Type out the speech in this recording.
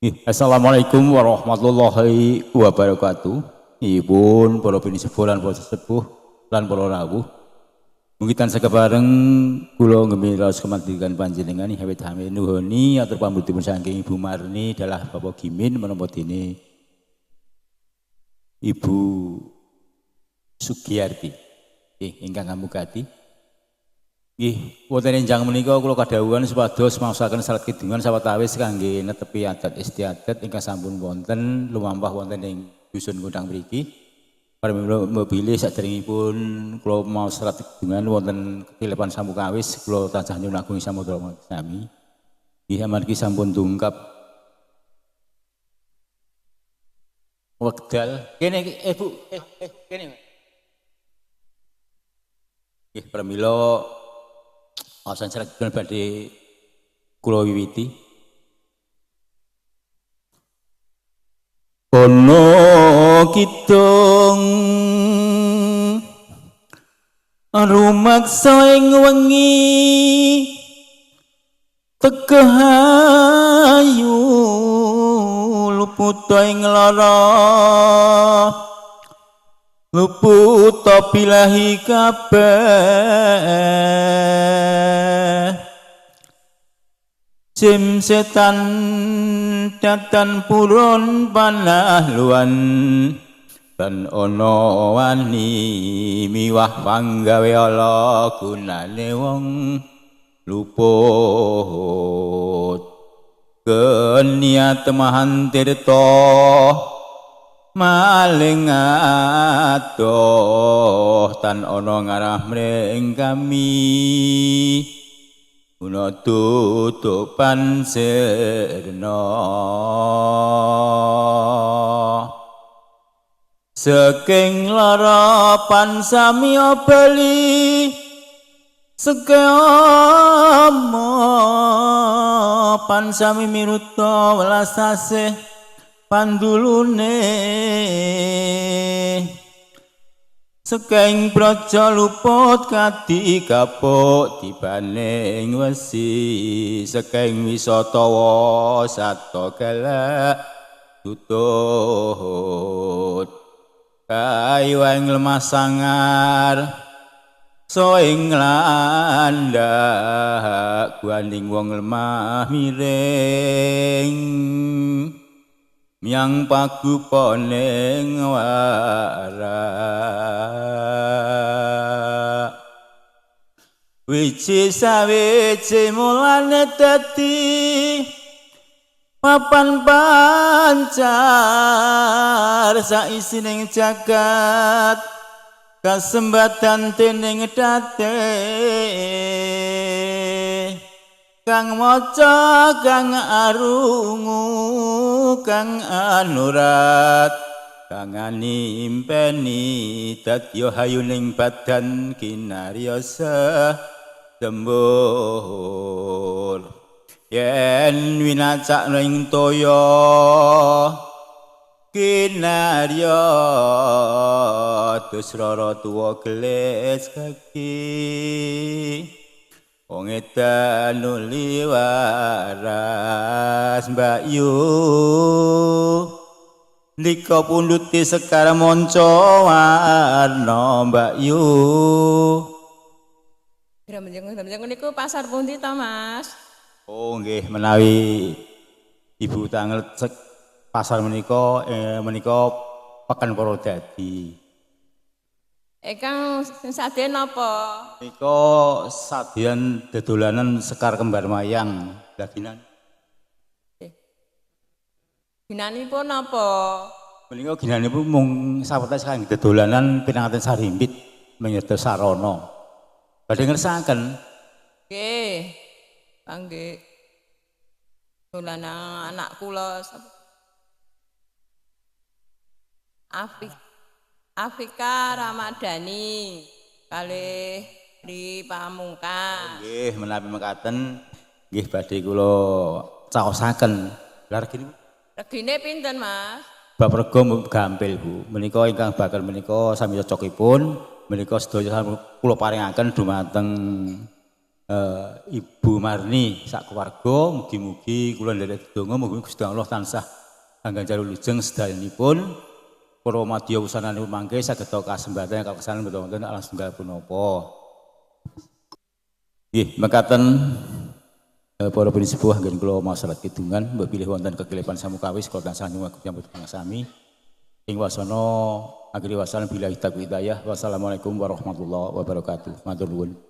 Assalamualaikum warahmatullahi wabarakatuh. Ibun, para pinisepuh lan para sesepuh lan para rawuh. Mugi tansah kepareng kula ngemilos kemandikan panjenengan hawit hamil nuhuni atur pambutipun saking Ibu Marni dalah Bapak Gimin menapa dene Ibu Sugiyarti. Ingkang ngamukati. Nggih, wonten enjang menika kula kadhawuhan supados maosaken salat kidungan sawetawis kangge netepi adat istiadat ingkang sampun wonten lumampah wonten ing dusun Kundang mriki. Pramila bilih saderengipun kula maos salat kidungan wonten ketilepan sampukawis kula tansah nyuwun agung samudra sami. Nggih amargi sampun tungkap wekdal. Kene Bu, kene. Nggih pramila awasan salat kidungan badhe kula wiwiti. Ono kidung rumaksa ing wengi tegeh ayu luput ing lara luput bilahi kabeh jim setan datan purun panahluan dan ono wani miwah panggawe ala gunane wong luput keniat mahan tirta maling adoh tan ono ngarah mring kami Una tutupan sirna saking lara pansami bali sekama pansami miruta welas asih pandulune Sekeng praja luput kati kapuk dibaning wesi sekeng wisatawa sato galak tutut kayuing lemah sangar soing landak guaning wong lemah miring Miang paguponing wara Wiji sawiji mulane dadi papan pancar saisining jagat kasembatan dening date Kang maca kang arungu kang anurat kang animpeni dadya hayuning badan kinaryosa tembur yen winacak ning toya kinarya dusrara tuwa geles kaki Wong edan nuli waras Mbak Yu Nika punduti sekar monco warna Mbak Yu Gramenjeng niku pasar pundi to Mas? Oh nggih menawi Ibu tanglet pasar menika Pekanbaru Dadi Kang saden napa? Nika sadean dedolanan sekar kembar mayang laginan. Ginanipun napa? Menika ginanipun mung sawetawis kangge dedolanan pinanganten sarimbit menyedot sarana. Badhe ngersakaken. Nggih. Kangge dolanan anak kula Afrika Ramadhani kalih di Pamungkas. Nggih, menawi mekaten nggih badhe kula caosaken. Lah regine pinten, Mas? Bab rega gampil, Bu. Menika ingkang bakal menika sami cocokipun, menika sedaya kula paringaken dumateng Ibu Marni sak keluarga mugi-mugi kula nderek donga mugi Gusti Allah tansah angganjar wilujeng sedayanipun para madya wusananipun mangke saged kasembatan kakesanan wonten alang setunggal punapa. Nggih, mekaten para pinisepuh anggen kula masalah kidungan mbok pilih wonten kekelipan samukawis kula tansah nyuwun nyambut sami ing wasana akhiri wasalam billahi taufiq hidayah. Wassalamualaikum warahmatullahi wabarakatuh. Matur nuwun.